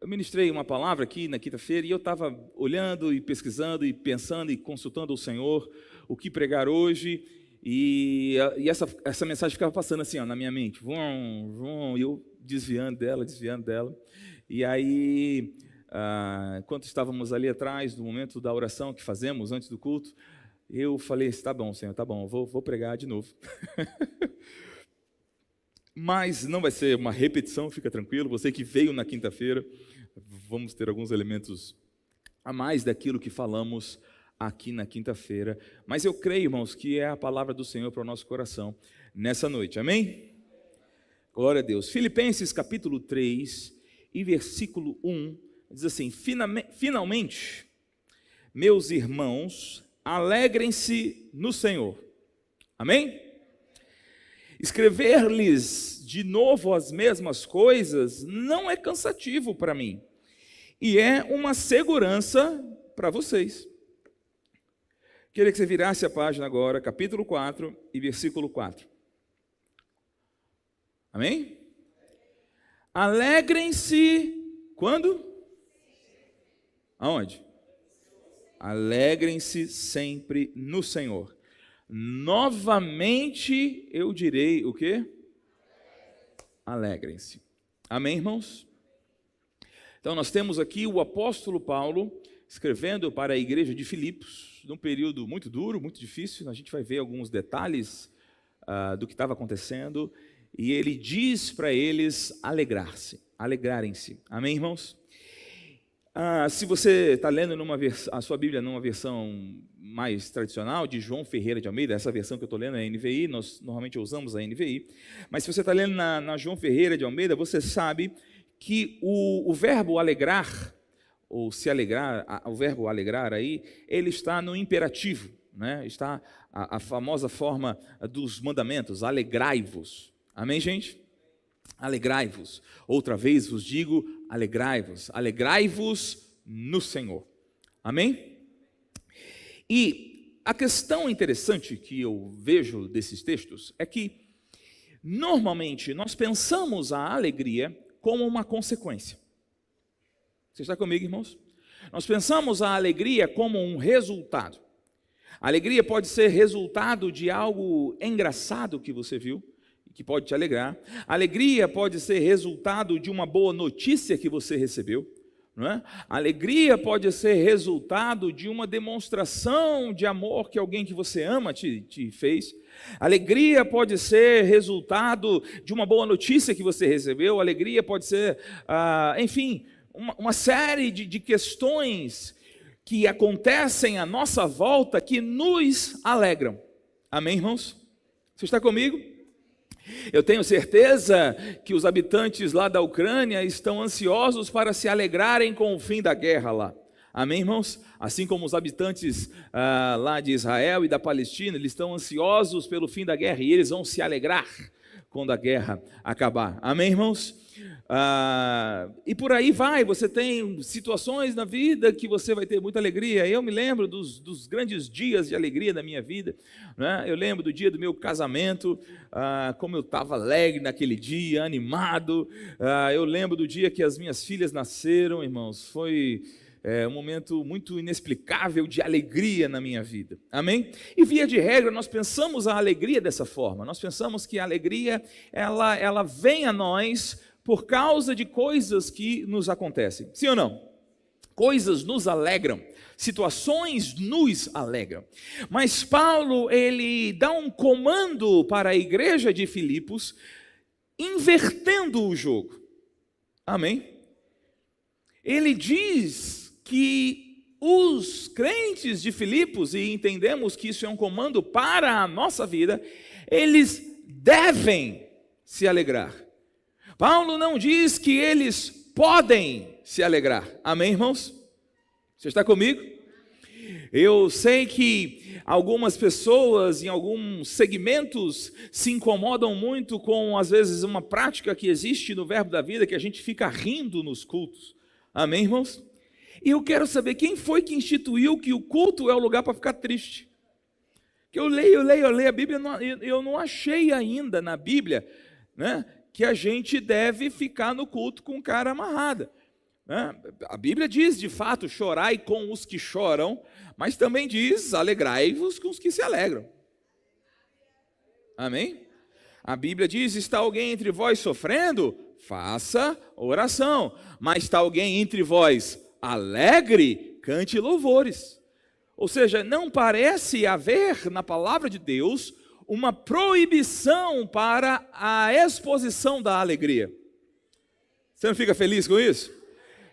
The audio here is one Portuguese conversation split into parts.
Eu ministrei uma palavra aqui na quinta-feira e eu estava olhando e pesquisando e pensando e consultando o Senhor o que pregar hoje, e essa mensagem ficava passando assim, ó, na minha mente, e eu desviando dela, e aí, enquanto estávamos ali atrás, no momento da oração que fazemos antes do culto, eu falei, tá bom, Senhor, tá bom, vou pregar de novo. Mas não vai ser uma repetição, fica tranquilo, você que veio na quinta-feira, vamos ter alguns elementos a mais daquilo que falamos aqui na quinta-feira, mas eu creio, irmãos, que é a palavra do Senhor para o nosso coração nessa noite, amém? Glória a Deus. Filipenses capítulo 3 e versículo 1, diz assim, finalmente, meus irmãos, alegrem-se no Senhor, amém? Escrever-lhes de novo as mesmas coisas não é cansativo para mim, e é uma segurança para vocês. Queria que você virasse a página agora, capítulo 4 e versículo 4. Amém? Alegrem-se, quando? Aonde? Alegrem-se sempre no Senhor. Novamente eu direi o quê? Alegrem-se. Amém, irmãos? Então nós temos aqui o apóstolo Paulo escrevendo para a igreja de Filipos, num período muito duro, muito difícil. A gente vai ver alguns detalhes do que estava acontecendo, e ele diz para eles alegrarem-se. Amém, irmãos? Se você está lendo a sua Bíblia numa versão mais tradicional, de João Ferreira de Almeida, essa versão que eu estou lendo é a NVI, nós normalmente usamos a NVI, mas se você está lendo na João Ferreira de Almeida, você sabe que o verbo alegrar, ou se alegrar, o verbo alegrar aí, ele está no imperativo, né? Está a famosa forma dos mandamentos, alegrai-vos. Amém, gente? Alegrai-vos. Outra vez vos digo, alegrai-vos. Alegrai-vos no Senhor. Amém? E a questão interessante que eu vejo desses textos é que, normalmente, nós pensamos a alegria como uma consequência. Você está comigo, irmãos? Nós pensamos a alegria como um resultado. A alegria pode ser resultado de algo engraçado que você viu, que pode te alegrar. A alegria pode ser resultado de uma boa notícia que você recebeu, não é? A alegria pode ser resultado de uma demonstração de amor que alguém que você ama te fez. A alegria pode ser resultado de uma boa notícia que você recebeu. A alegria pode ser, enfim, uma série de questões que acontecem à nossa volta que nos alegram. Amém, irmãos? Você está comigo? Eu tenho certeza que os habitantes lá da Ucrânia estão ansiosos para se alegrarem com o fim da guerra lá. Amém, irmãos? Assim como os habitantes lá de Israel e da Palestina, eles estão ansiosos pelo fim da guerra e eles vão se alegrar quando a guerra acabar. Amém, irmãos? E por aí vai, você tem situações na vida que você vai ter muita alegria. Eu me lembro dos grandes dias de alegria da minha vida, né? Eu lembro do dia do meu casamento, como eu estava alegre naquele dia, animado. Eu lembro do dia que as minhas filhas nasceram, irmãos, foi um momento muito inexplicável de alegria na minha vida, amém? E via de regra nós pensamos a alegria dessa forma, nós pensamos que a alegria ela vem a nós por causa de coisas que nos acontecem, sim ou não? Coisas nos alegram, situações nos alegram, mas Paulo ele dá um comando para a igreja de Filipos, invertendo o jogo, amém? Ele diz que os crentes de Filipos, e entendemos que isso é um comando para a nossa vida, eles devem se alegrar. Paulo não diz que eles podem se alegrar. Amém, irmãos? Você está comigo? Eu sei que algumas pessoas em alguns segmentos se incomodam muito com, às vezes, uma prática que existe no Verbo da Vida, que a gente fica rindo nos cultos. Amém, irmãos? E eu quero saber quem foi que instituiu que o culto é o lugar para ficar triste. Que eu leio a Bíblia, eu não achei ainda na Bíblia, né, que a gente deve ficar no culto com cara amarrada. né? A Bíblia diz, de fato, chorai com os que choram, mas também diz, alegrai-vos com os que se alegram. Amém? A Bíblia diz, está alguém entre vós sofrendo? Faça oração. Mas está alguém entre vós alegre? Cante louvores. Ou seja, não parece haver na palavra de Deus uma proibição para a exposição da alegria. Você não fica feliz com isso?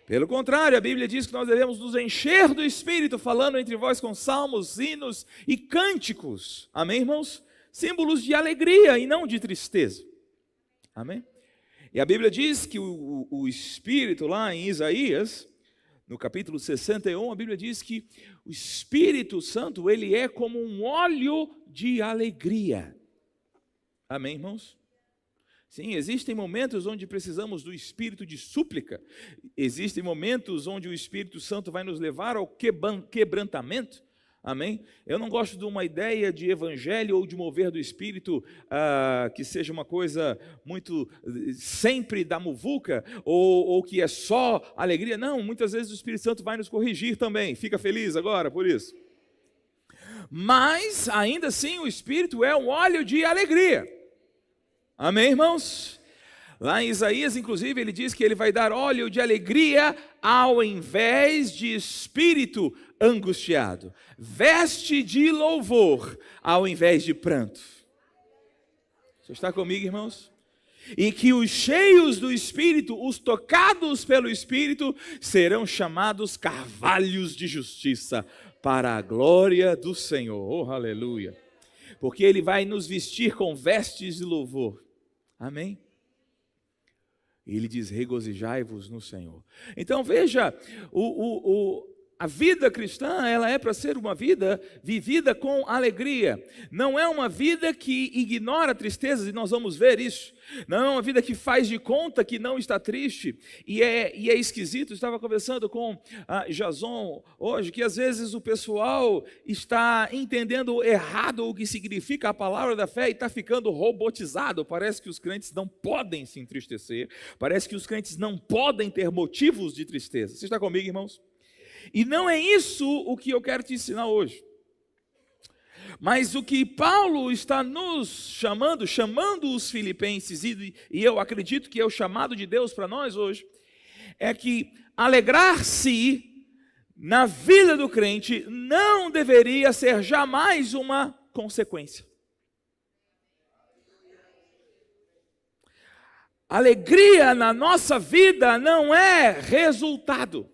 Pelo contrário, a Bíblia diz que nós devemos nos encher do Espírito, falando entre vós com salmos, hinos e cânticos. Amém, irmãos? Símbolos de alegria e não de tristeza. Amém? E a Bíblia diz que o Espírito, lá em Isaías, no capítulo 61, a Bíblia diz que o Espírito Santo, ele é como um óleo de alegria. Amém, irmãos? Sim, existem momentos onde precisamos do espírito de súplica. Existem momentos onde o Espírito Santo vai nos levar ao quebrantamento. Amém? Eu não gosto de uma ideia de evangelho ou de mover do Espírito que seja uma coisa muito sempre da muvuca ou que é só alegria. Não, muitas vezes o Espírito Santo vai nos corrigir também. Fica feliz agora por isso. Mas, ainda assim, o Espírito é um óleo de alegria. Amém, irmãos? Lá em Isaías, inclusive, ele diz que ele vai dar óleo de alegria ao invés de espírito angustiado. Veste de louvor ao invés de pranto. Você está comigo, irmãos? E que os cheios do Espírito, os tocados pelo Espírito, serão chamados carvalhos de justiça para a glória do Senhor. Oh, aleluia! Porque ele vai nos vestir com vestes de louvor. Amém? Ele diz, regozijai-vos no Senhor. Então veja, a vida cristã, ela é para ser uma vida vivida com alegria. Não é uma vida que ignora tristezas, e nós vamos ver isso. Não é uma vida que faz de conta que não está triste. E é esquisito, eu estava conversando com Jason hoje, que às vezes o pessoal está entendendo errado o que significa a palavra da fé e está ficando robotizado. Parece que os crentes não podem se entristecer. Parece que os crentes não podem ter motivos de tristeza. Você está comigo, irmãos? E não é isso o que eu quero te ensinar hoje. Mas o que Paulo está nos chamando os filipenses, e eu acredito que é o chamado de Deus para nós hoje, é que alegrar-se na vida do crente não deveria ser jamais uma consequência. Alegria na nossa vida não é resultado.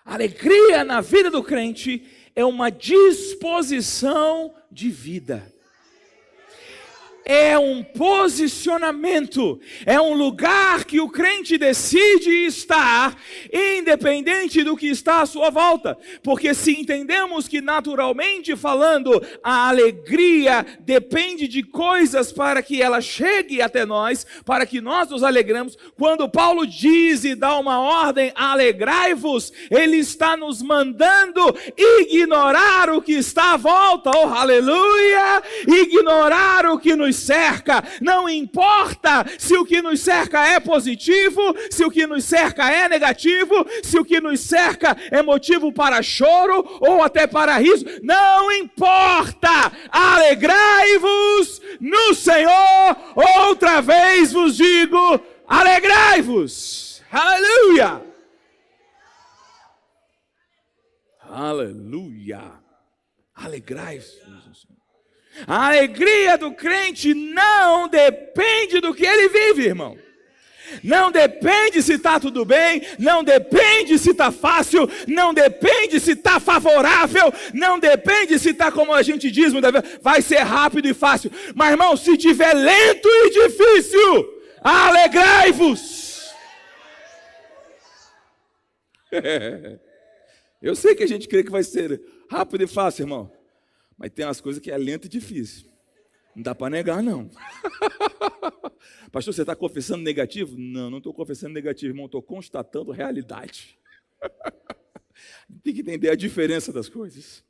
Alegria na vida do crente é uma disposição de vida. É um posicionamento, é um lugar que o crente decide estar, independente do que está à sua volta. Porque se entendemos que naturalmente falando, a alegria depende de coisas para que ela chegue até nós, para que nós nos alegramos. Quando Paulo diz e dá uma ordem, alegrai-vos, ele está nos mandando ignorar o que está à volta, oh aleluia, ignorar o que nos cerca. Não importa se o que nos cerca é positivo, se o que nos cerca é negativo, se o que nos cerca é motivo para choro ou até para riso, não importa, alegrai-vos no Senhor. Outra vez vos digo, alegrai-vos, aleluia, aleluia, alegrai-vos no Senhor. A alegria do crente não depende do que ele vive, irmão. Não depende se está tudo bem, não depende se está fácil, não depende se está favorável, não depende se está, como a gente diz muitas vezes, vai ser rápido e fácil. Mas, irmão, se tiver lento e difícil, alegrai-vos. Eu sei que a gente crê que vai ser rápido e fácil, irmão. Mas tem umas coisas que é lento e difícil. Não dá para negar, não. Pastor, você está confessando negativo? Não, não estou confessando negativo, irmão. Estou constatando realidade. Tem que entender a diferença das coisas.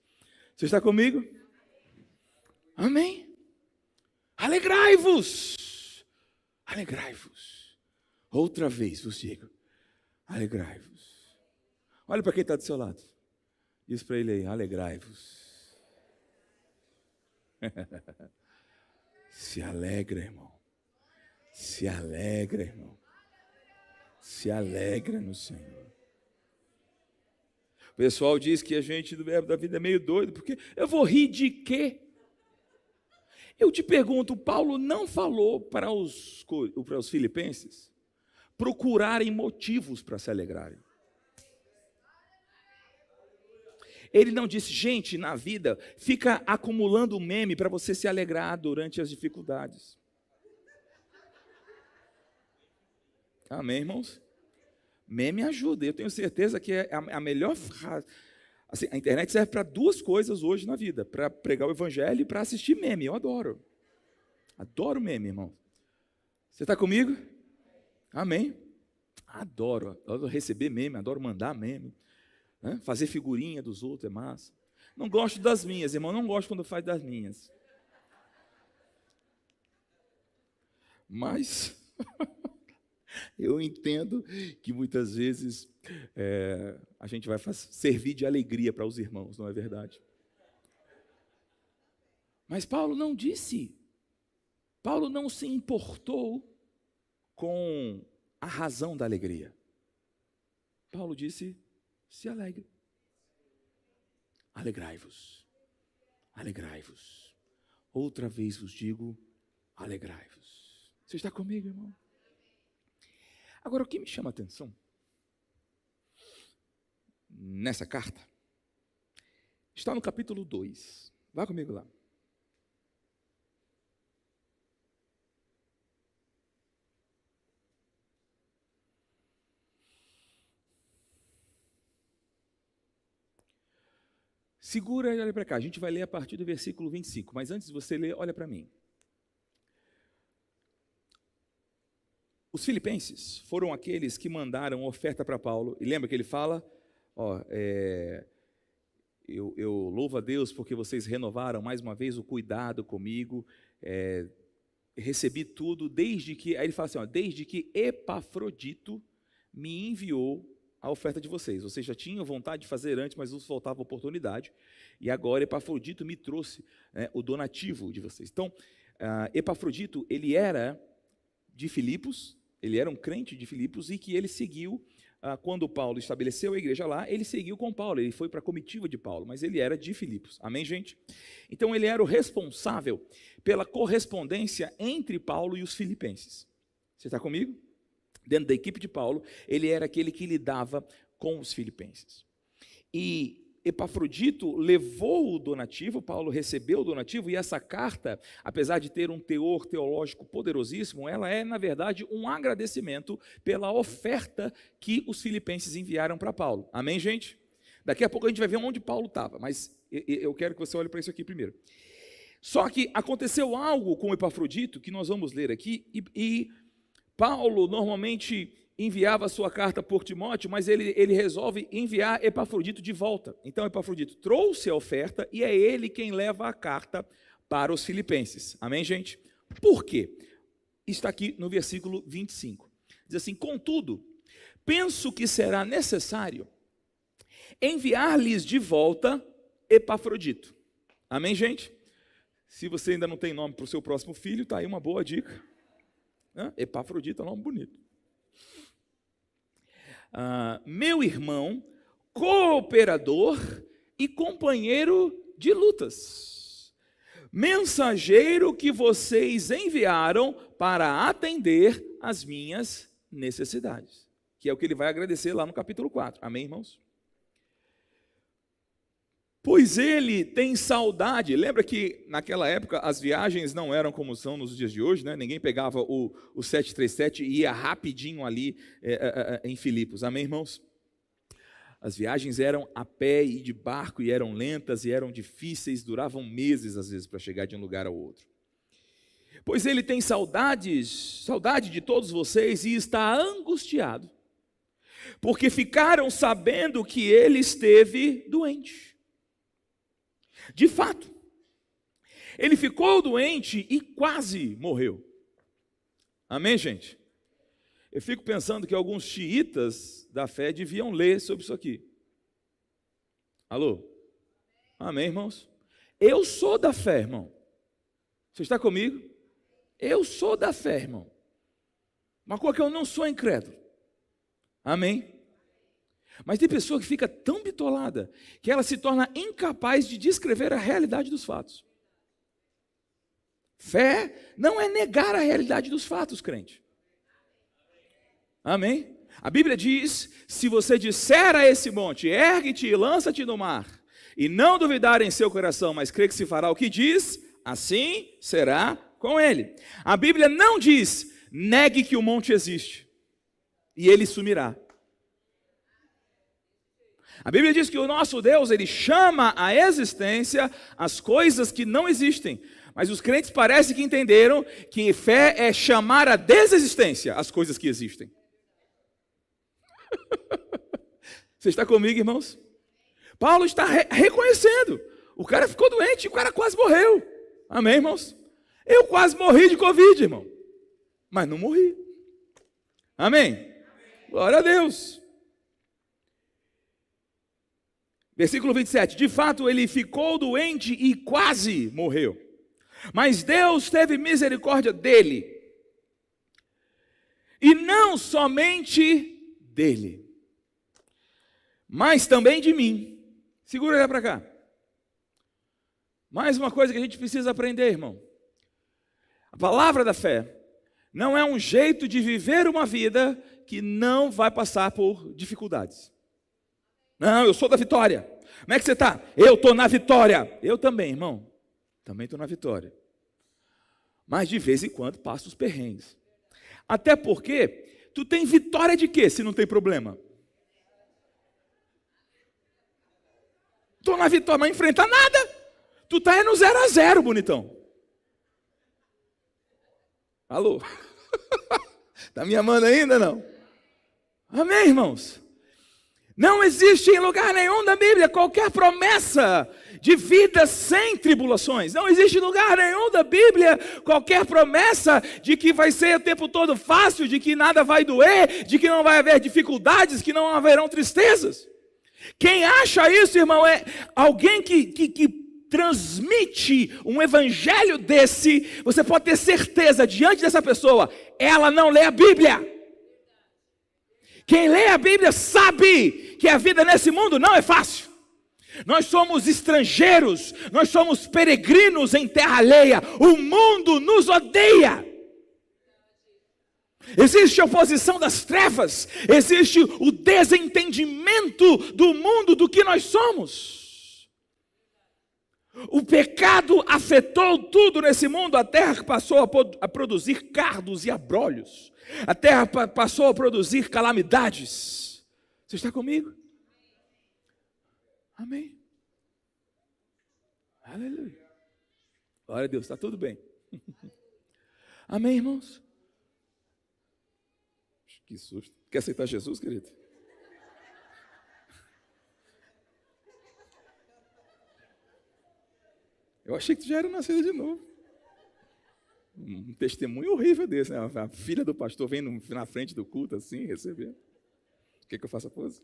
Você está comigo? Amém? Alegrai-vos. Alegrai-vos. outra vez vos digo, alegrai-vos. Olha para quem está do seu lado. Diz para ele aí, alegrai-vos. Se alegra, irmão. Se alegra, irmão. Se alegra no Senhor. O pessoal diz que a gente do Verbo da Vida é meio doido, porque eu vou rir de quê? Eu te pergunto, Paulo não falou para os filipenses procurarem motivos para se alegrarem. Ele não disse, gente, na vida, fica acumulando meme para você se alegrar durante as dificuldades. Amém, irmãos? Meme ajuda, eu tenho certeza que é a melhor frase. Assim, a internet serve para duas coisas hoje na vida, para pregar o evangelho e para assistir meme, eu adoro. Adoro meme, irmão. Você está comigo? Amém? Adoro receber meme, adoro mandar meme. Fazer figurinha dos outros é massa. Não gosto das minhas, irmão, não gosto quando faz das minhas. Mas eu entendo que muitas vezes a gente vai servir de alegria para os irmãos, não é verdade? Mas Paulo não disse, Paulo não se importou com a razão da alegria. Paulo disse, se alegre. Alegrai-vos. Alegrai-vos. Outra vez vos digo, alegrai-vos. Você está comigo, irmão? Agora, o que me chama a atenção nessa carta está no capítulo 2. Vá comigo lá. Segura e olha para cá, a gente vai ler a partir do versículo 25, mas antes de você ler, olha para mim. Os filipenses foram aqueles que mandaram oferta para Paulo, e lembra que ele fala, eu louvo a Deus porque vocês renovaram mais uma vez o cuidado comigo, recebi tudo desde que, aí ele fala assim, desde que Epafrodito me enviou a oferta de vocês. Vocês já tinham vontade de fazer antes, mas nos faltava oportunidade. E agora Epafrodito me trouxe o donativo de vocês. Então, Epafrodito, ele era de Filipos, ele era um crente de Filipos e que ele seguiu, quando Paulo estabeleceu a igreja lá, ele seguiu com Paulo, ele foi para a comitiva de Paulo, mas ele era de Filipos. Amém, gente? Então, ele era o responsável pela correspondência entre Paulo e os filipenses. Você está comigo? Dentro da equipe de Paulo, ele era aquele que lidava com os filipenses. E Epafrodito levou o donativo, Paulo recebeu o donativo, e essa carta, apesar de ter um teor teológico poderosíssimo, ela é, na verdade, um agradecimento pela oferta que os filipenses enviaram para Paulo. Amém, gente? Daqui a pouco a gente vai ver onde Paulo estava, mas eu quero que você olhe para isso aqui primeiro. Só que aconteceu algo com Epafrodito, que nós vamos ler aqui, e Paulo normalmente enviava a sua carta por Timóteo, mas ele resolve enviar Epafrodito de volta. Então Epafrodito trouxe a oferta e é ele quem leva a carta para os filipenses. Amém, gente? Por quê? Está aqui no versículo 25. Diz assim, contudo, penso que será necessário enviar-lhes de volta Epafrodito. Amém, gente? Se você ainda não tem nome para o seu próximo filho, está aí uma boa dica. Epafrodito é um nome bonito. Meu irmão, cooperador e companheiro de lutas, mensageiro que vocês enviaram para atender as minhas necessidades, que é o que ele vai agradecer lá no capítulo 4, amém, irmãos? Pois ele tem saudade, lembra que naquela época as viagens não eram como são nos dias de hoje, né? Ninguém pegava o 737 e ia rapidinho ali em Filipos, amém, irmãos? As viagens eram a pé e de barco, e eram lentas, e eram difíceis, duravam meses às vezes para chegar de um lugar ao outro. Pois ele tem saudade de todos vocês e está angustiado, porque ficaram sabendo que ele esteve doente. De fato, ele ficou doente e quase morreu. Amém, gente? Eu fico pensando que alguns xiitas da fé deviam ler sobre isso aqui. Alô? Amém, irmãos? Eu sou da fé, irmão. Você está comigo? Eu sou da fé, irmão. Uma coisa que eu não sou incrédulo. Amém? Mas tem pessoa que fica tão bitolada que ela se torna incapaz de descrever a realidade dos fatos. Fé não é negar a realidade dos fatos, crente. Amém? A Bíblia diz, se você disser a esse monte, ergue-te e lança-te no mar, e não duvidar em seu coração, mas crê que se fará o que diz, assim será com ele. A Bíblia não diz, negue que o monte existe, e ele sumirá. A Bíblia diz que o nosso Deus, ele chama à existência as coisas que não existem. Mas os crentes parecem que entenderam que fé é chamar à desexistência as coisas que existem. Você está comigo, irmãos? Paulo está reconhecendo. O cara ficou doente, o cara quase morreu. Amém, irmãos? Eu quase morri de Covid, irmão. Mas não morri. Amém? Glória a Deus. Versículo 27. De fato, ele ficou doente e quase morreu. Mas Deus teve misericórdia dele. E não somente dele, mas também de mim. Segura ele para cá. Mais uma coisa que a gente precisa aprender, irmão. A palavra da fé não é um jeito de viver uma vida que não vai passar por dificuldades. Não, eu sou da vitória. Como é que você está? Eu estou na vitória. Eu também, irmão. Também estou na vitória. Mas de vez em quando passo os perrengues. Até porque, tu tem vitória de quê se não tem problema? Estou na vitória, mas não enfrenta nada. Tu está no 0-0, bonitão. Alô? Está me amando ainda, não? Amém, irmãos? Não existe em lugar nenhum da Bíblia qualquer promessa de vida sem tribulações. Não existe em lugar nenhum da Bíblia qualquer promessa de que vai ser o tempo todo fácil, de que nada vai doer, de que não vai haver dificuldades, que não haverão tristezas. Quem acha isso, irmão, é alguém que transmite um evangelho desse. Você pode ter certeza, diante dessa pessoa, ela não lê a Bíblia. Quem lê a Bíblia sabe que a vida nesse mundo não é fácil. Nós somos estrangeiros, nós somos peregrinos em terra alheia. O mundo nos odeia. Existe a oposição das trevas, existe o desentendimento do mundo do que nós somos. O pecado afetou tudo nesse mundo, a terra passou a produzir cardos e abrolhos. A terra passou a produzir calamidades. Você está comigo? Amém. Aleluia. Glória a Deus, está tudo bem. Amém, irmãos? Que susto. Quer aceitar Jesus, querido? Eu achei que tu já era nascido de novo. Um testemunho horrível desse, né? A filha do pastor vem na frente do culto assim, receber. Quer que eu faça a pose?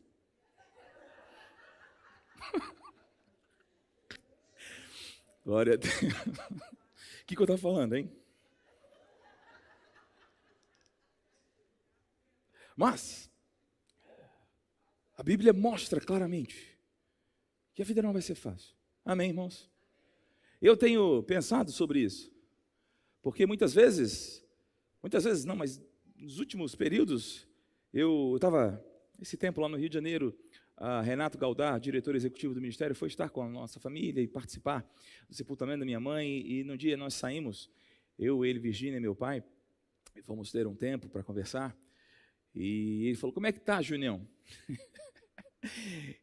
Glória a Deus. O que eu estava falando, hein? Mas a Bíblia mostra claramente que a vida não vai ser fácil. Amém, irmãos? Eu tenho pensado sobre isso. Porque muitas vezes não, mas nos últimos períodos, eu estava, esse tempo lá no Rio de Janeiro, Renato Galdar, diretor executivo do ministério, foi estar com a nossa família e participar do sepultamento da minha mãe, e no dia nós saímos, eu, ele, Virgínia e meu pai, e fomos ter um tempo para conversar, e ele falou, como é que está, Junião?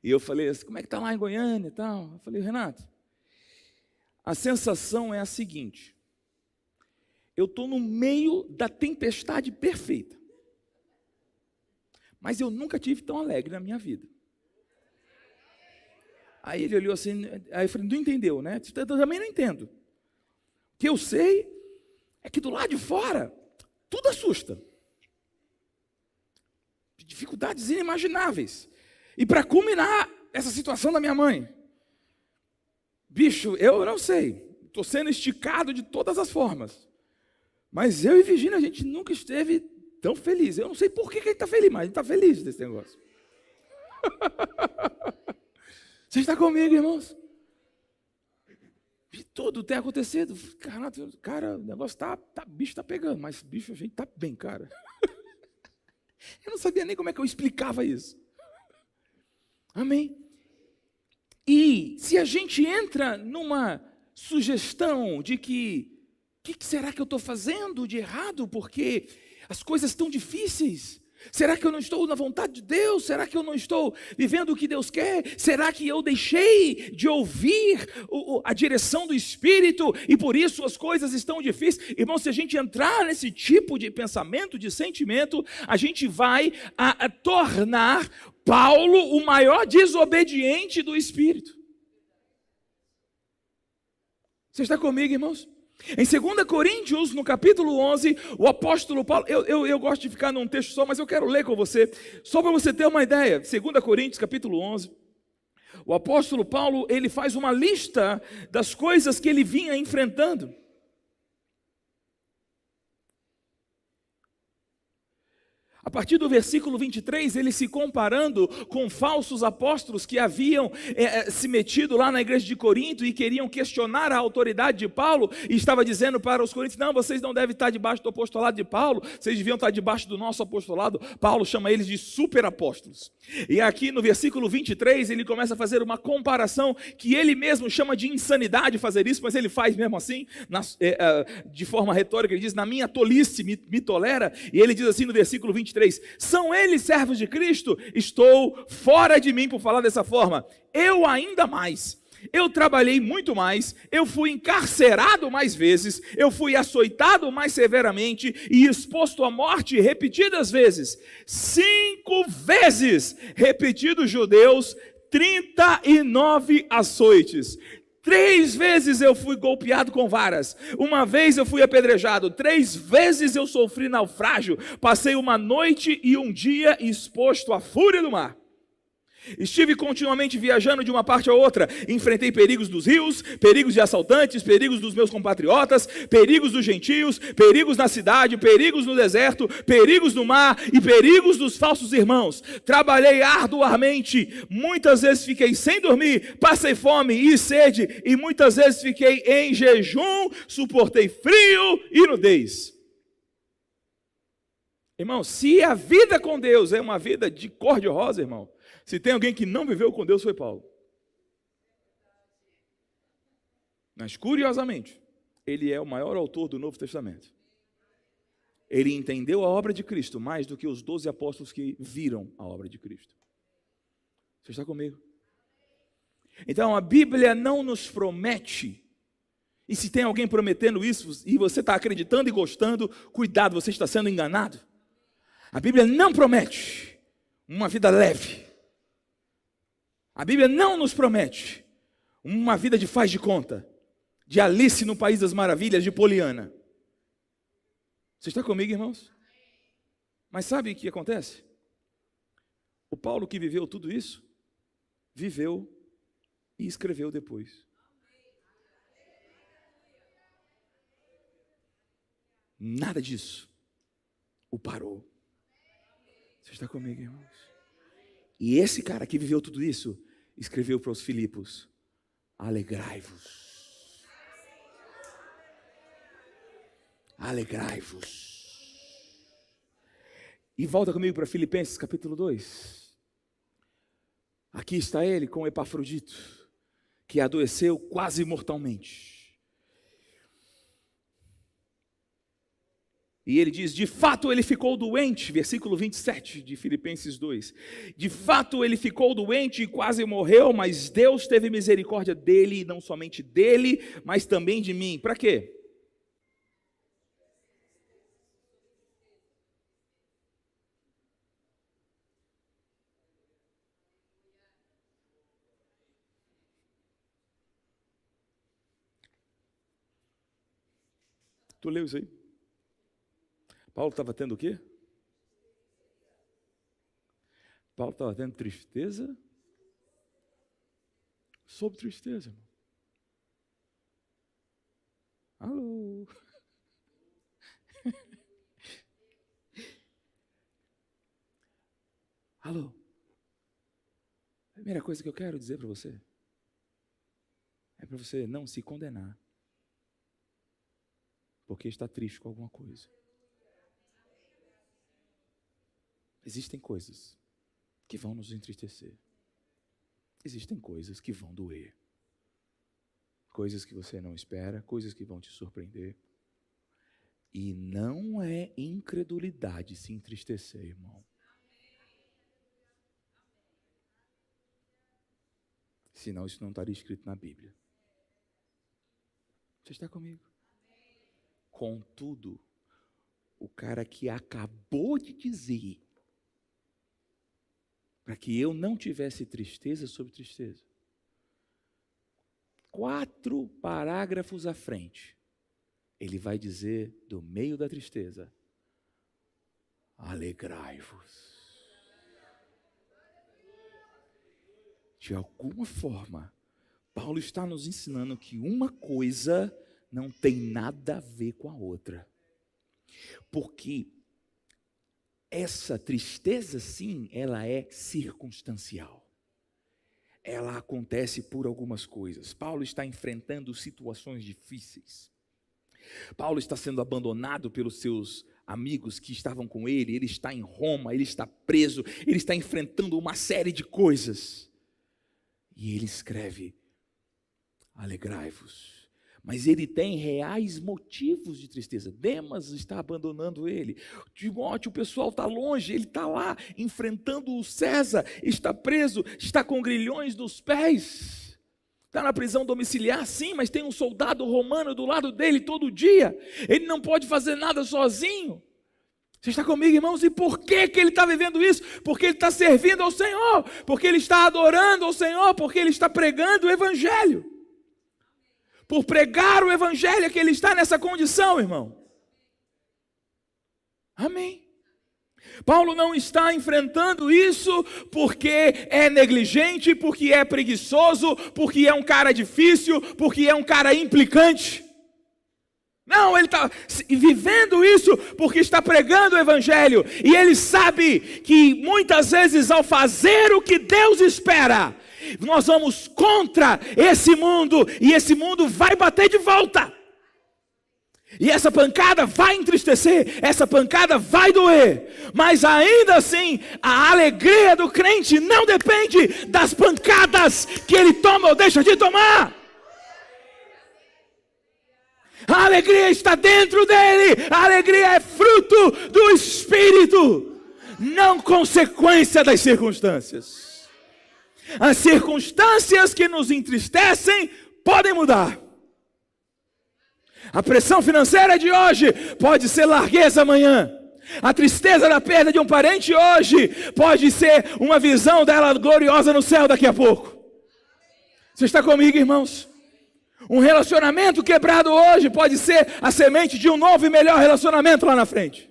E eu falei assim, como é que está lá em Goiânia e tal? Eu falei, Renato, a sensação é a seguinte, eu estou no meio da tempestade perfeita. Mas eu nunca tive tão alegre na minha vida. Aí ele olhou assim, aí eu falei, não entendeu, né? Eu também não entendo. O que eu sei é que do lado de fora, tudo assusta. dificuldades inimagináveis. E para culminar essa situação da minha mãe, bicho, eu não sei, estou sendo esticado de todas as formas, mas eu e Virgínia, a gente nunca esteve tão feliz. Eu não sei por que a gente está feliz, mas a gente está feliz desse negócio. Você está comigo, irmãos? E tudo tem acontecido. Cara, o negócio bicho está pegando, mas bicho, a gente está bem, cara. Eu não sabia nem como é que eu explicava isso. Amém? E se a gente entra numa sugestão de que o que será que eu estou fazendo de errado? Porque as coisas estão difíceis. Será que eu não estou na vontade de Deus? Será que eu não estou vivendo o que Deus quer? Será que eu deixei de ouvir a direção do Espírito e por isso as coisas estão difíceis? Irmão, se a gente entrar nesse tipo de pensamento, de sentimento, a gente vai a tornar Paulo o maior desobediente do Espírito. Você está comigo, irmãos? Em 2 Coríntios, no capítulo 11, o apóstolo Paulo, eu gosto de ficar num texto só, mas eu quero ler com você, só para você ter uma ideia. 2 Coríntios, capítulo 11, o apóstolo Paulo, ele faz uma lista das coisas que ele vinha enfrentando. A partir do versículo 23, ele se comparando com falsos apóstolos que haviam se metido lá na igreja de Corinto e queriam questionar a autoridade de Paulo, e estava dizendo para os coríntios: não, vocês não devem estar debaixo do apostolado de Paulo, vocês deviam estar debaixo do nosso apostolado. Paulo chama eles de superapóstolos. E aqui no versículo 23, ele começa a fazer uma comparação que ele mesmo chama de insanidade fazer isso, mas ele faz mesmo assim, de forma retórica. Ele diz: na minha tolice me tolera. E ele diz assim no versículo 23: são eles servos de Cristo? Estou fora de mim por falar dessa forma. Eu ainda mais. Eu trabalhei muito mais, eu fui encarcerado mais vezes, eu fui açoitado mais severamente e exposto à morte repetidas vezes. 5 vezes, repetidos judeus, 39 açoites. 3 vezes eu fui golpeado com varas, 1 vez eu fui apedrejado, 3 vezes eu sofri naufrágio, passei 1 noite e 1 dia exposto à fúria do mar. Estive continuamente viajando de uma parte a outra, enfrentei perigos dos rios, perigos de assaltantes, perigos dos meus compatriotas, perigos dos gentios, perigos na cidade, perigos no deserto, perigos no mar e perigos dos falsos irmãos. Trabalhei arduamente, muitas vezes fiquei sem dormir, passei fome e sede e muitas vezes fiquei em jejum, suportei frio e nudez. Irmão, se a vida com Deus é uma vida de cor de rosa, irmão, se tem alguém que não viveu com Deus, foi Paulo. Mas, curiosamente, ele é o maior autor do Novo Testamento. Ele entendeu a obra de Cristo mais do que os 12 apóstolos que viram a obra de Cristo. Você está comigo? Então, a Bíblia não nos promete, e se tem alguém prometendo isso, e você está acreditando e gostando, cuidado, você está sendo enganado. A Bíblia não promete uma vida leve. A Bíblia não nos promete uma vida de faz de conta, de Alice no País das Maravilhas, de Poliana. Você está comigo, irmãos? Mas sabe o que acontece? O Paulo que viveu tudo isso, viveu e escreveu depois. Nada disso o parou. Você está comigo, irmãos? E esse cara que viveu tudo isso, escreveu para os Filipos: alegrai-vos. Alegrai-vos. E volta comigo para Filipenses capítulo 2. Aqui está ele com Epafrodito, que adoeceu quase mortalmente. E ele diz: de fato ele ficou doente, versículo 27 de Filipenses 2. De fato ele ficou doente e quase morreu, mas Deus teve misericórdia dele, e não somente dele, mas também de mim. Para quê? Tu leu isso aí? Paulo estava tendo o quê? Paulo estava tendo tristeza sobre tristeza. Alô? Alô? A primeira coisa que eu quero dizer para você é para você não se condenar porque está triste com alguma coisa. Existem coisas que vão nos entristecer. Existem coisas que vão doer. Coisas que você não espera, coisas que vão te surpreender. E não é incredulidade se entristecer, irmão. Senão isso não estaria escrito na Bíblia. Você está comigo? Contudo, o cara que acabou de dizer para que eu não tivesse tristeza sobre tristeza, 4 parágrafos à frente, ele vai dizer do meio da tristeza: alegrai-vos. De alguma forma, Paulo está nos ensinando que uma coisa não tem nada a ver com a outra. Porque essa tristeza, sim, ela é circunstancial. Ela acontece por algumas coisas. Paulo está enfrentando situações difíceis. Paulo está sendo abandonado pelos seus amigos que estavam com ele. Ele está em Roma, ele está preso, ele está enfrentando uma série de coisas. E ele escreve: alegrai-vos. Mas ele tem reais motivos de tristeza. Demas está abandonando ele. Timóteo, o pessoal está longe, ele está lá enfrentando o César, está preso, está com grilhões nos pés. Está na prisão domiciliar, sim, mas tem um soldado romano do lado dele todo dia. Ele não pode fazer nada sozinho. Você está comigo, irmãos? E por que ele está vivendo isso? Porque ele está servindo ao Senhor, porque ele está adorando ao Senhor, porque ele está pregando o Evangelho. Por pregar o Evangelho é que ele está nessa condição, irmão. Amém. Paulo não está enfrentando isso porque é negligente, porque é preguiçoso, porque é um cara difícil, porque é um cara implicante. Não, ele está vivendo isso porque está pregando o Evangelho. E ele sabe que muitas vezes ao fazer o que Deus espera, nós vamos contra esse mundo e esse mundo vai bater de volta. E essa pancada vai entristecer, essa pancada vai doer. Mas ainda assim, a alegria do crente não depende das pancadas que ele toma ou deixa de tomar. A alegria está dentro dele. A alegria é fruto do Espírito, não consequência das circunstâncias. As circunstâncias que nos entristecem podem mudar. A pressão financeira de hoje pode ser largueza amanhã. A tristeza da perda de um parente hoje pode ser uma visão dela gloriosa no céu daqui a pouco. Você está comigo, irmãos? Um relacionamento quebrado hoje pode ser a semente de um novo e melhor relacionamento lá na frente.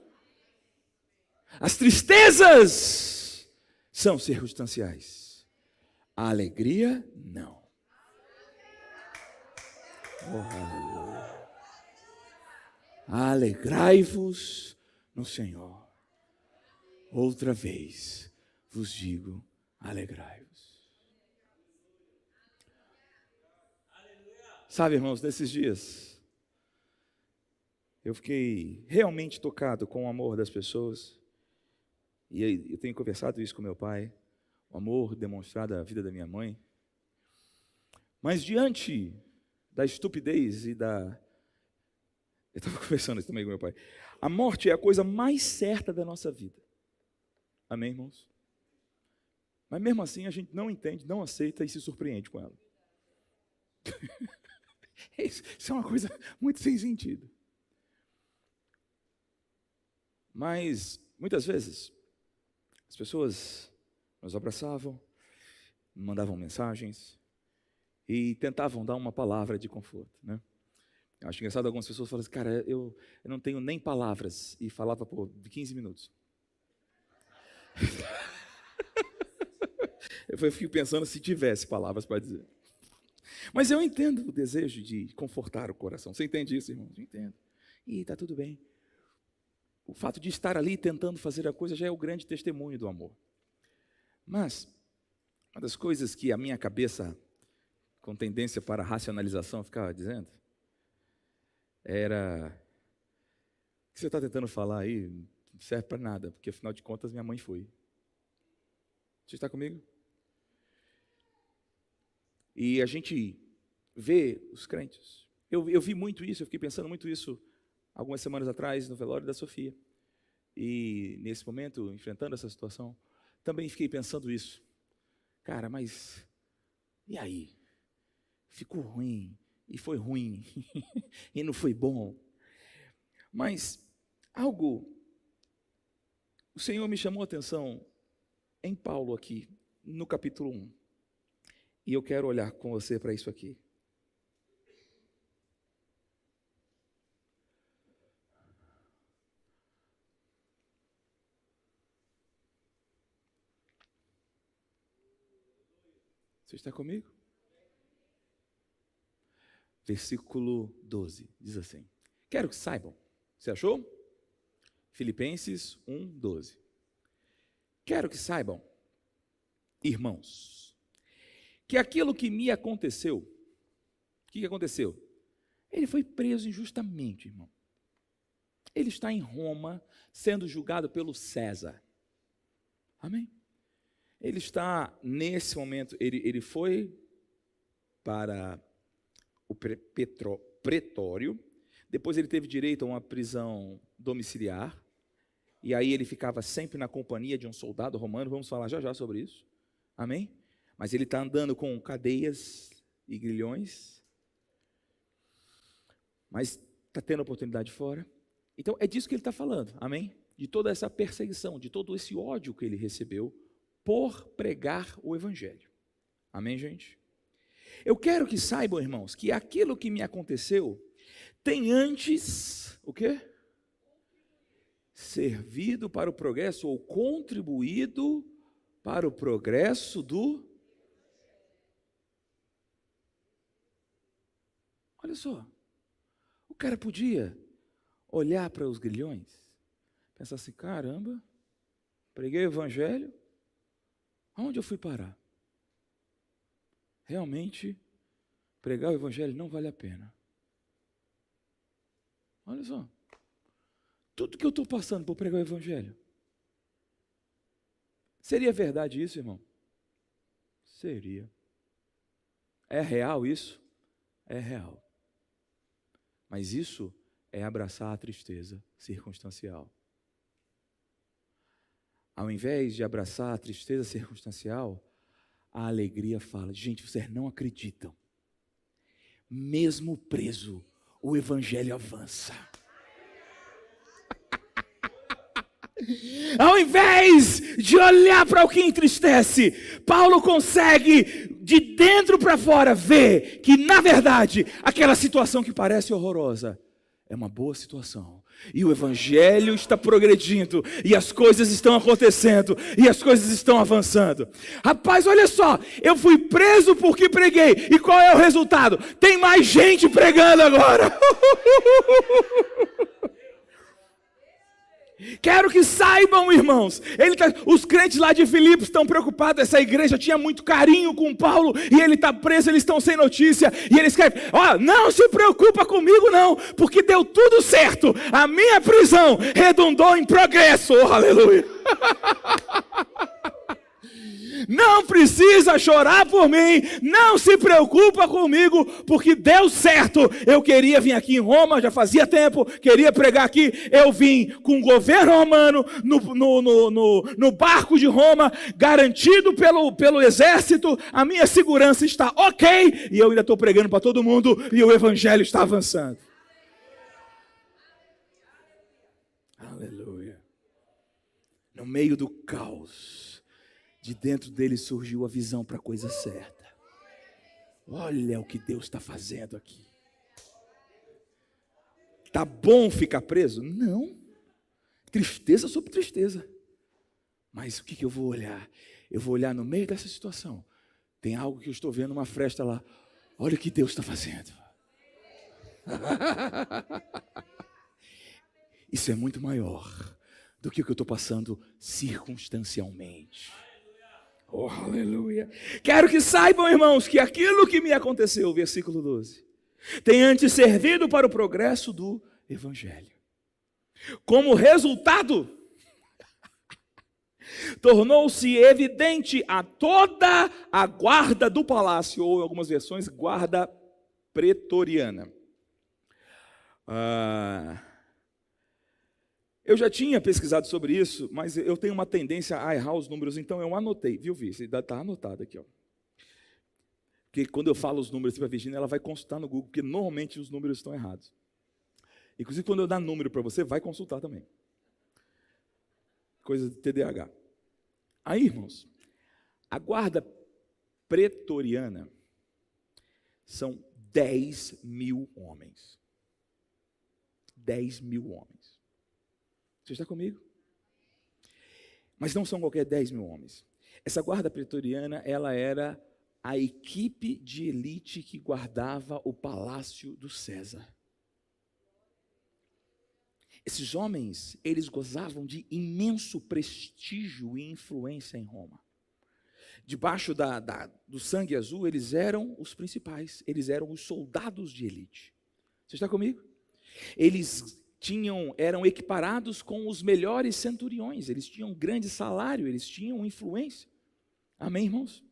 As tristezas são circunstanciais. A alegria, não. Oh, aleluia. Alegrai-vos no Senhor. Outra vez vos digo, alegrai-vos. Sabe, irmãos, nesses dias, eu fiquei realmente tocado com o amor das pessoas. E eu tenho conversado isso com meu pai. O amor demonstrado na vida da minha mãe. Mas diante da estupidez e da... Eu estava conversando isso também com meu pai. A morte é a coisa mais certa da nossa vida. Amém, irmãos? Mas mesmo assim a gente não entende, não aceita e se surpreende com ela. Isso é uma coisa muito sem sentido. Mas, muitas vezes, as pessoas nos abraçavam, mandavam mensagens e tentavam dar uma palavra de conforto, né? Eu acho engraçado algumas pessoas falam assim, cara, eu não tenho nem palavras, e falava por 15 minutos. Eu fico pensando se tivesse palavras para dizer. Mas eu entendo o desejo de confortar o coração. Você entende isso, irmão? Eu entendo. E está tudo bem. O fato de estar ali tentando fazer a coisa já é o grande testemunho do amor. Mas, uma das coisas que a minha cabeça, com tendência para a racionalização, ficava dizendo, era: o que você está tentando falar aí não serve para nada, porque afinal de contas minha mãe foi. Você está comigo? E a gente vê os crentes. Eu vi muito isso, eu fiquei pensando muito isso algumas semanas atrás no velório da Sofia. E nesse momento, enfrentando essa situação, também fiquei pensando isso. Cara, mas e aí? Ficou ruim, e foi ruim, e não foi bom. Mas algo, o Senhor me chamou a atenção em Paulo aqui, no capítulo 1. E eu quero olhar com você para isso aqui. Você está comigo? Versículo 12, diz assim: quero que saibam. Você achou? Filipenses 1, 12. Quero que saibam, irmãos, que aquilo que me aconteceu, o que aconteceu? Ele foi preso injustamente, irmão. Ele está em Roma, sendo julgado pelo César. Amém? Ele está, nesse momento, ele foi para o pretório, depois ele teve direito a uma prisão domiciliar, e aí ele ficava sempre na companhia de um soldado romano, vamos falar já já sobre isso, amém? Mas ele está andando com cadeias e grilhões, mas está tendo oportunidade fora. Então é disso que ele está falando, amém? De toda essa perseguição, de todo esse ódio que ele recebeu por pregar o evangelho, amém, gente? Eu quero que saibam, irmãos, que aquilo que me aconteceu tem antes, o quê? Servido para o progresso ou contribuído para o progresso do... Olha só, o cara podia olhar para os grilhões, pensar assim: caramba, preguei o evangelho, aonde eu fui parar? Realmente, pregar o evangelho não vale a pena. Olha só, tudo que eu estou passando por pregar o evangelho, seria verdade isso, irmão? Seria. É real isso? É real. Mas isso é abraçar a tristeza circunstancial. Ao invés de abraçar a tristeza circunstancial, a alegria fala: gente, vocês não acreditam. Mesmo preso, o evangelho avança. Ao invés de olhar para o que entristece, Paulo consegue, de dentro para fora, ver que, na verdade, aquela situação que parece horrorosa é uma boa situação. E o evangelho está progredindo, e as coisas estão acontecendo, e as coisas estão avançando. Rapaz, olha só, eu fui preso porque preguei, e qual é o resultado? Tem mais gente pregando agora. Quero que saibam, irmãos, os crentes lá de Filipos estão preocupados. Essa igreja tinha muito carinho com Paulo, e ele está preso, eles estão sem notícia, e eles escrevem: não se preocupa comigo não, porque deu tudo certo, a minha prisão redundou em progresso, aleluia. Não precisa chorar por mim, não se preocupa comigo, porque deu certo. Eu queria vir aqui em Roma, já fazia tempo, queria pregar aqui. Eu vim com o governo romano, no barco de Roma, garantido pelo exército, a minha segurança está ok, e eu ainda estou pregando para todo mundo, e o evangelho está avançando. Aleluia. No meio do caos, de dentro dele surgiu a visão para a coisa certa. Olha o que Deus está fazendo aqui. Tá bom ficar preso? Não. Tristeza sobre tristeza. Mas o que eu vou olhar? Eu vou olhar no meio dessa situação. Tem algo que eu estou vendo, uma fresta lá. Olha o que Deus está fazendo. Isso é muito maior do que o que eu estou passando circunstancialmente. Oh, aleluia. Quero que saibam, irmãos, que aquilo que me aconteceu, versículo 12, tem antes servido para o progresso do Evangelho. Como resultado, tornou-se evidente a toda a guarda do palácio, ou em algumas versões, guarda pretoriana. Eu já tinha pesquisado sobre isso, mas eu tenho uma tendência a errar os números, então eu anotei, viu, Vi? Está anotado aqui, ó. Porque quando eu falo os números para a Virgínia, ela vai consultar no Google, porque normalmente os números estão errados. Inclusive, quando eu dar número para você, vai consultar também. Coisa de TDAH. Aí, irmãos, a guarda pretoriana são 10 mil homens. 10 mil homens. Você está comigo? Mas não são qualquer 10 mil homens. Essa guarda pretoriana, ela era a equipe de elite que guardava o palácio do César. Esses homens, eles gozavam de imenso prestígio e influência em Roma. Debaixo do sangue azul, eles eram os principais, eles eram os soldados de elite. Você está comigo? Eles eram equiparados com os melhores centuriões, eles tinham grande salário, eles tinham influência. Amém, irmãos?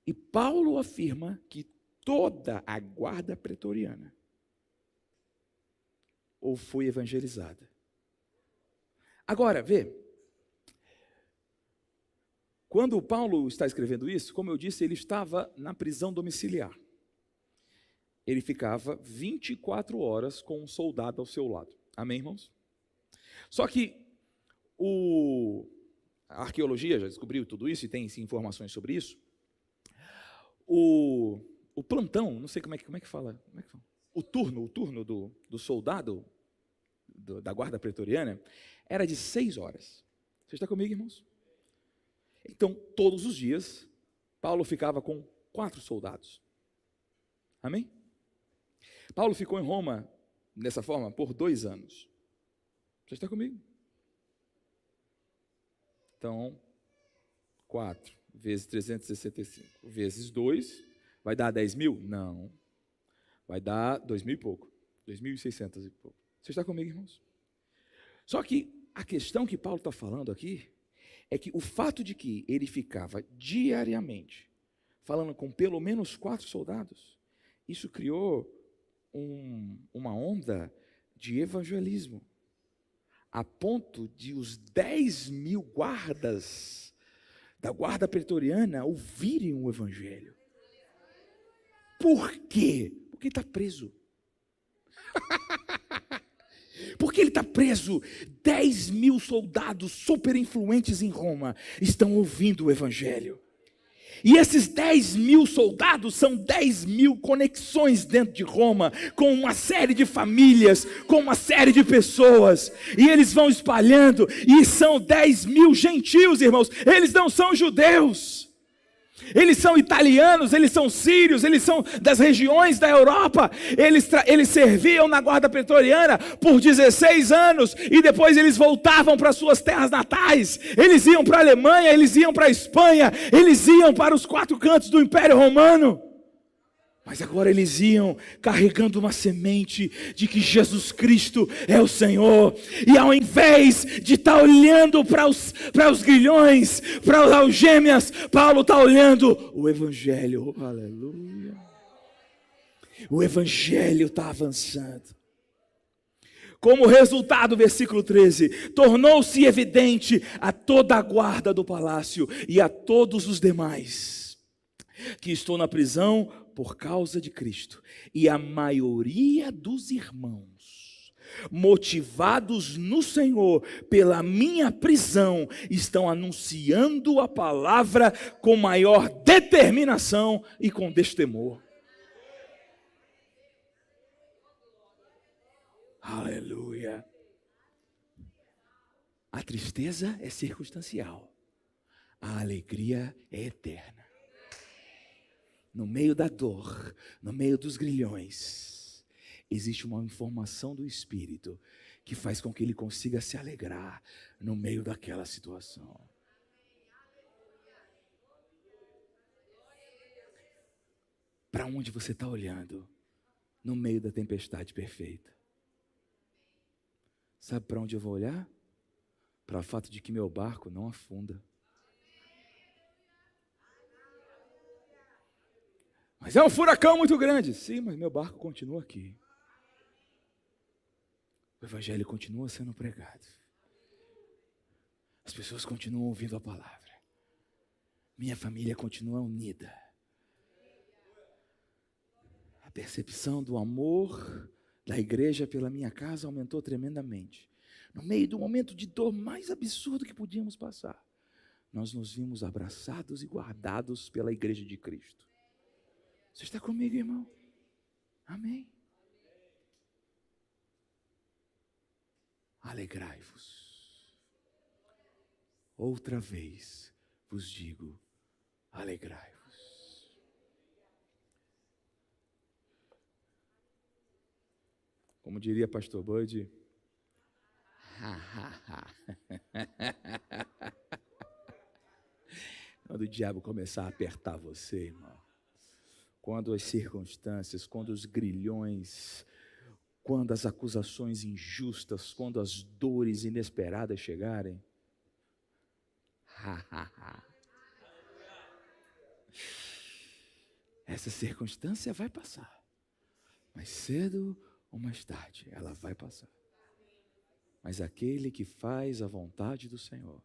E Paulo afirma que toda a guarda pretoriana ou foi evangelizada. Agora, vê, quando Paulo está escrevendo isso, como eu disse, ele estava na prisão domiciliar. Ele ficava 24 horas com um soldado ao seu lado. Amém, irmãos? Só que a arqueologia já descobriu tudo isso e tem informações sobre isso. O plantão, não sei como é que fala. O turno do soldado da guarda pretoriana era de 6 horas. Você está comigo, irmãos? Então, todos os dias, Paulo ficava com 4 soldados. Amém? Paulo ficou em Roma, dessa forma, por 2 anos. Você está comigo? Então, 4 vezes 365 vezes 2, vai dar 10 mil? Não. Vai dar 2 mil e pouco. 2.600 e pouco. Você está comigo, irmãos? Só que a questão que Paulo está falando aqui é que o fato de que ele ficava diariamente falando com pelo menos 4 soldados, isso criou uma onda de evangelismo, a ponto de os 10 mil guardas da guarda pretoriana ouvirem o evangelho. Por quê? Porque ele está preso. Porque ele está preso. 10 mil soldados super influentes em Roma estão ouvindo o evangelho. E esses 10 mil soldados são 10 mil conexões dentro de Roma, com uma série de famílias, com uma série de pessoas, e eles vão espalhando, e são 10 mil gentios, irmãos, eles não são judeus, eles são italianos, eles são sírios, eles são das regiões da Europa, eles serviam na guarda pretoriana por 16 anos, e depois eles voltavam para suas terras natais, eles iam para a Alemanha, eles iam para a Espanha, eles iam para os 4 cantos do Império Romano, mas agora eles iam carregando uma semente de que Jesus Cristo é o Senhor. E ao invés de estar olhando para os grilhões, para as algemas, Paulo está olhando o Evangelho. Oh, aleluia. O Evangelho está avançando. Como resultado, versículo 13, tornou-se evidente a toda a guarda do palácio e a todos os demais que estou na prisão por causa de Cristo, e a maioria dos irmãos, motivados no Senhor pela minha prisão, estão anunciando a palavra com maior determinação e com destemor. Aleluia. A tristeza é circunstancial, a alegria é eterna. No meio da dor, no meio dos grilhões, existe uma informação do Espírito que faz com que ele consiga se alegrar no meio daquela situação. Para onde você está olhando no meio da tempestade perfeita? Sabe para onde eu vou olhar? Para o fato de que meu barco não afunda. Mas é um furacão muito grande. Sim, mas meu barco continua aqui. O evangelho continua sendo pregado. As pessoas continuam ouvindo a palavra. Minha família continua unida. A percepção do amor da igreja pela minha casa aumentou tremendamente. No meio do momento de dor mais absurdo que podíamos passar, nós nos vimos abraçados e guardados pela igreja de Cristo. Você está comigo, irmão? Amém. Alegrai-vos. Outra vez vos digo, alegrai-vos. Como diria pastor Bud, quando o diabo começar a apertar você, irmão, quando as circunstâncias, quando os grilhões, quando as acusações injustas, quando as dores inesperadas chegarem, essa circunstância vai passar, mais cedo ou mais tarde ela vai passar. Mas aquele que faz a vontade do Senhor,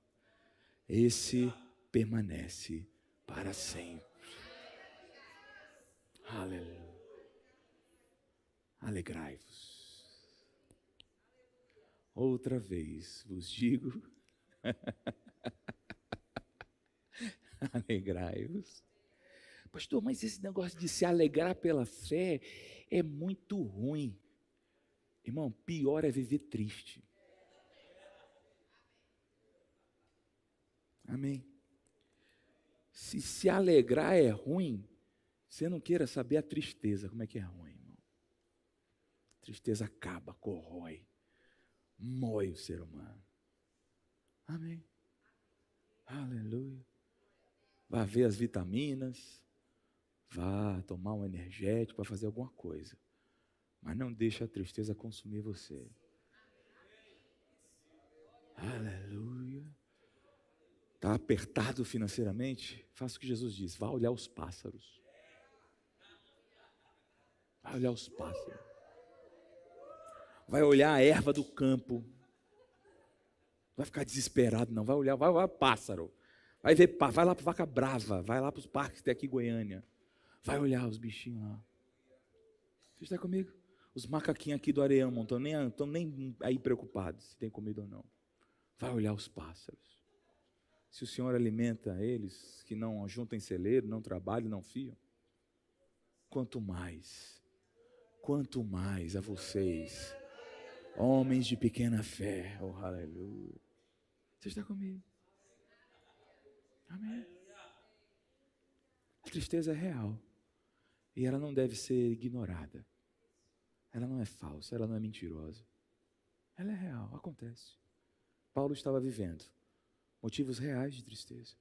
esse permanece para sempre. Aleluia. Alegrai-vos. Outra vez vos digo, alegrai-vos. Pastor, mas esse negócio de se alegrar pela fé é muito ruim. Irmão, pior é viver triste. Amém. Se alegrar é ruim, você não queira saber a tristeza, como é que é ruim, irmão. A tristeza acaba, corrói, mói o ser humano. Amém. Aleluia. Vá ver as vitaminas, vá tomar um energético para fazer alguma coisa. Mas não deixe a tristeza consumir você. Aleluia. Está apertado financeiramente? Faça o que Jesus diz, vá olhar os pássaros. Vai olhar os pássaros. Vai olhar a erva do campo. Não vai ficar desesperado, não. Vai olhar pássaro. Vai lá para Vaca Brava. Vai lá para os parques que tem aqui em Goiânia. Vai olhar os bichinhos lá. Você está comigo? Os macaquinhos aqui do Areão não estão nem aí preocupados se tem comida ou não. Vai olhar os pássaros. Se o Senhor alimenta eles, que não juntam em celeiro, não trabalham, não fiam, quanto mais a vocês, homens de pequena fé, oh aleluia. Você está comigo? Amém. A tristeza é real e ela não deve ser ignorada. Ela não é falsa, ela não é mentirosa. Ela é real, acontece. Paulo estava vivendo motivos reais de tristeza.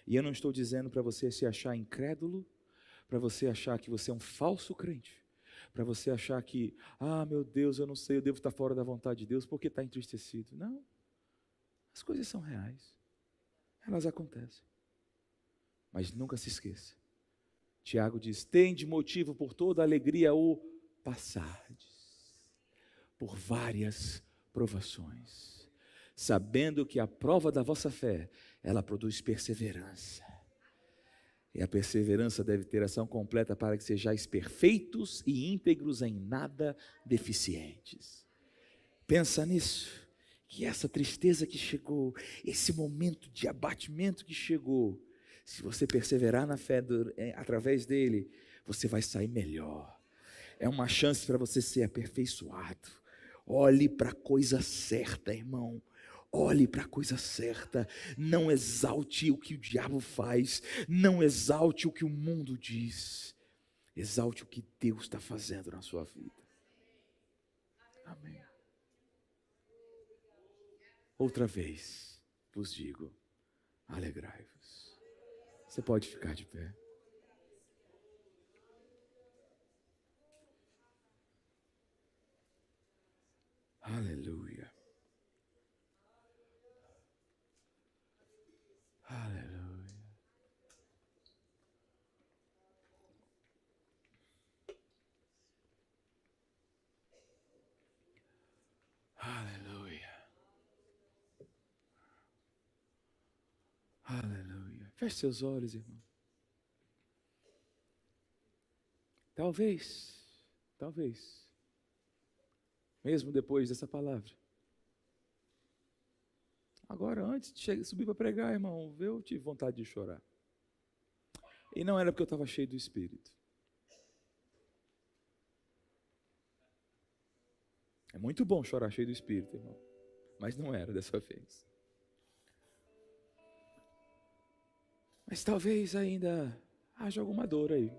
E eu não estou dizendo para você se achar incrédulo, para você achar que você é um falso crente, para você achar que, meu Deus, eu não sei, eu devo estar fora da vontade de Deus porque está entristecido. Não, as coisas são reais, elas acontecem. Mas nunca se esqueça, Tiago diz, tende motivo por toda alegria o passardes por várias provações, sabendo que a prova da vossa fé, ela produz perseverança. E a perseverança deve ter ação completa para que sejais perfeitos e íntegros em nada deficientes. Pensa nisso, que essa tristeza que chegou, esse momento de abatimento que chegou, se você perseverar na fé através dele, você vai sair melhor. É uma chance para você ser aperfeiçoado. Olhe para a coisa certa, irmão. Olhe para a coisa certa, não exalte o que o diabo faz, não exalte o que o mundo diz, exalte o que Deus está fazendo na sua vida. Amém. Outra vez vos digo, alegrai-vos. Você pode ficar de pé. Aleluia. Aleluia. Aleluia. Aleluia. Feche seus olhos, irmão. Talvez, mesmo depois dessa palavra. Agora, antes de subir para pregar, irmão, eu tive vontade de chorar. E não era porque eu estava cheio do Espírito. É muito bom chorar cheio do Espírito, irmão. Mas não era dessa vez. Mas talvez ainda haja alguma dor aí.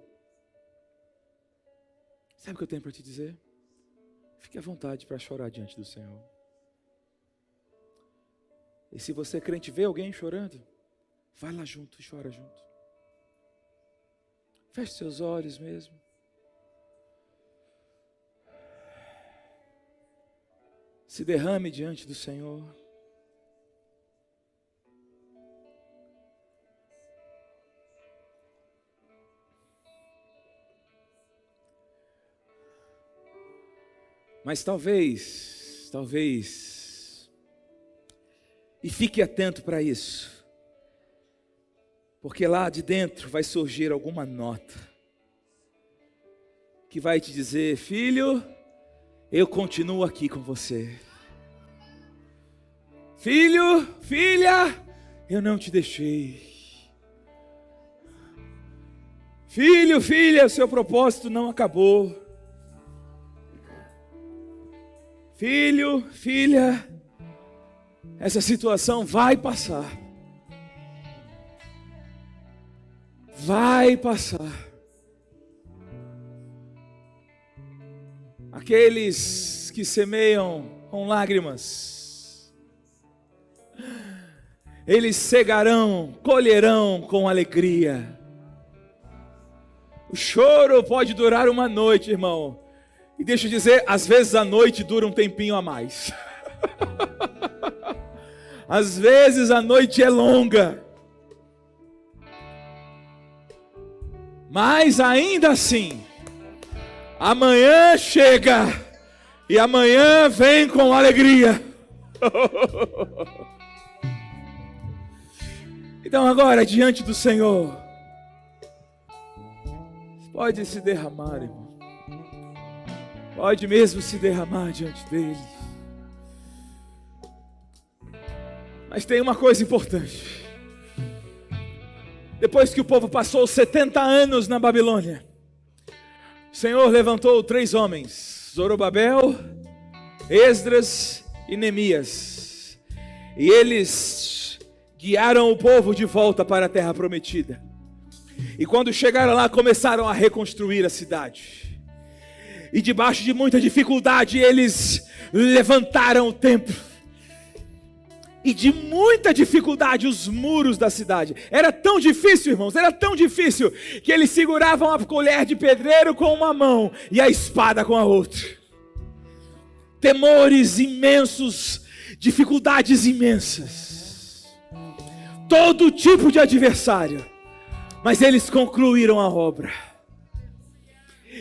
Sabe o que eu tenho para te dizer? Fique à vontade para chorar diante do Senhor. E se você crente vê alguém chorando, vai lá junto e chora junto. Feche seus olhos mesmo. Se derrame diante do Senhor. Mas talvez, e fique atento para isso, porque lá de dentro vai surgir alguma nota, que vai te dizer: filho, eu continuo aqui com você. Filho, filha, eu não te deixei. Filho, filha, o seu propósito não acabou. Filho, filha, essa situação vai passar. Vai passar. Aqueles que semeiam com lágrimas, eles cegarão, colherão com alegria. O choro pode durar uma noite, irmão. E deixa eu dizer, às vezes a noite dura um tempinho a mais. Às vezes a noite é longa. Mas ainda assim, amanhã chega. E amanhã vem com alegria. Então agora, diante do Senhor, pode se derramar, irmão. Pode mesmo se derramar diante dele. Mas tem uma coisa importante. Depois que o povo passou 70 anos na Babilônia, o Senhor levantou 3 homens: Zorobabel, Esdras e Neemias. E eles guiaram o povo de volta para a terra prometida. E quando chegaram lá, começaram a reconstruir a cidade. E debaixo de muita dificuldade, eles levantaram o templo. E de muita dificuldade, os muros da cidade. Era tão difícil, irmãos, era tão difícil, que eles seguravam a colher de pedreiro com uma mão e a espada com a outra. Temores imensos, dificuldades imensas. Todo tipo de adversário. Mas eles concluíram a obra.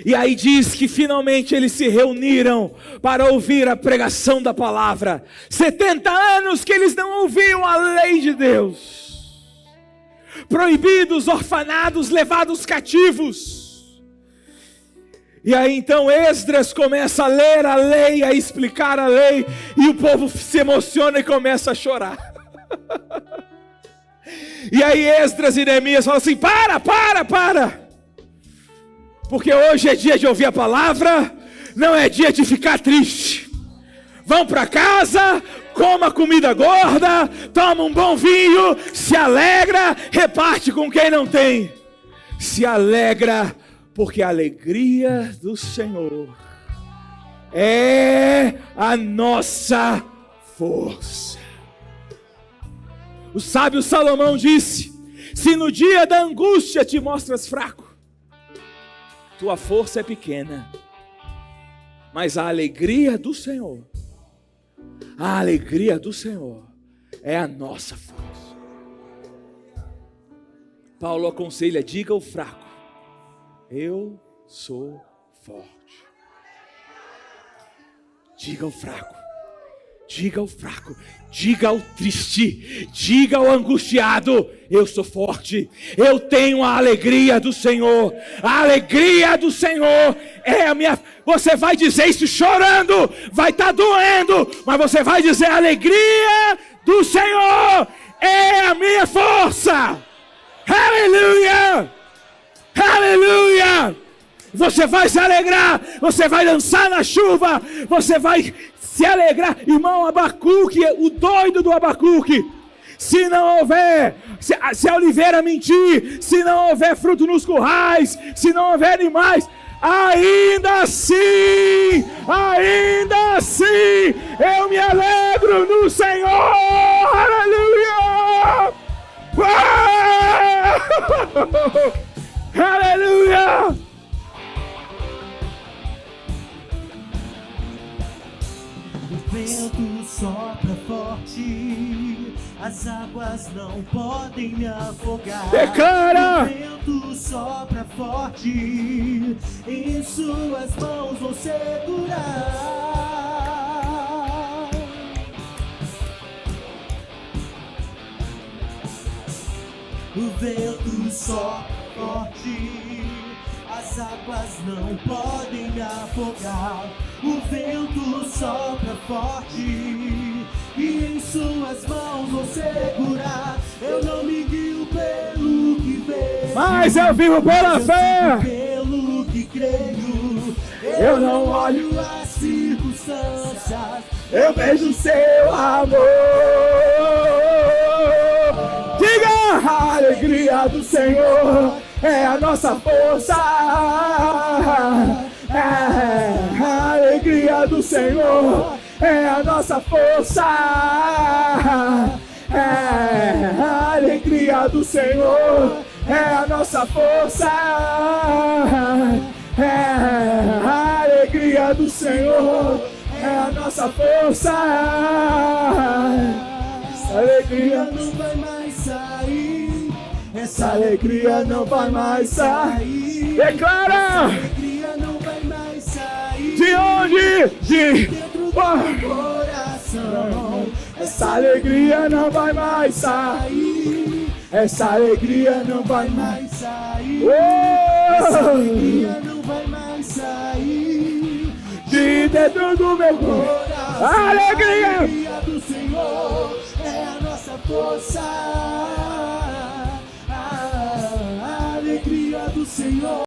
E aí diz que finalmente eles se reuniram para ouvir a pregação da palavra. 70 anos que eles não ouviam a lei de Deus. Proibidos, orfanados, levados cativos. E aí então Esdras começa a ler a lei, a explicar a lei. E o povo se emociona e começa a chorar. E aí Esdras e Neemias falam assim: para! Porque hoje é dia de ouvir a palavra, não é dia de ficar triste. Vão para casa, coma comida gorda, toma um bom vinho, se alegra, reparte com quem não tem. Se alegra, porque a alegria do Senhor é a nossa força. O sábio Salomão disse: se no dia da angústia te mostras fraco, tua força é pequena, mas a alegria do Senhor é a nossa força. Paulo aconselha: diga ao fraco, eu sou forte. Diga ao fraco, diga ao triste, diga ao angustiado: eu sou forte, eu tenho a alegria do Senhor. A alegria do Senhor é a minha. Você vai dizer isso chorando, vai estar doendo, mas você vai dizer: a alegria do Senhor é a minha força. Aleluia, aleluia. Você vai se alegrar, você vai dançar na chuva, você vai se alegrar. Irmão, Abacuque, o doido do Abacuque: se não houver, se a oliveira mentir, se não houver fruto nos currais, se não houver animais, ainda assim, eu me alegro no Senhor. Aleluia! Aleluia! O vento sopra forte, as águas não podem me afogar. Declara! O vento sopra forte, em suas mãos vou segurar. O vento sopra forte, as águas não podem me afogar. O vento sopra forte, e em suas mãos vou segurar. Eu não me guio pelo que vejo, Mas eu vivo pela fé. pelo que creio. Eu não olho as circunstâncias, Eu vejo seu amor. Diga: a alegria do Senhor é a nossa força. A alegria do Senhor é a nossa força. A alegria do Senhor é a nossa força. A alegria do Senhor é a nossa força. Essa alegria não vai mais sair. Essa alegria não vai mais sair. Declara! Alegria não vai mais sair. De onde? Dentro do coração. Essa alegria não vai mais sair. Essa alegria não vai mais sair. Essa alegria não vai mais sair. de dentro do meu coração. Alegria! A alegria do Senhor é a nossa força. A alegria do Senhor.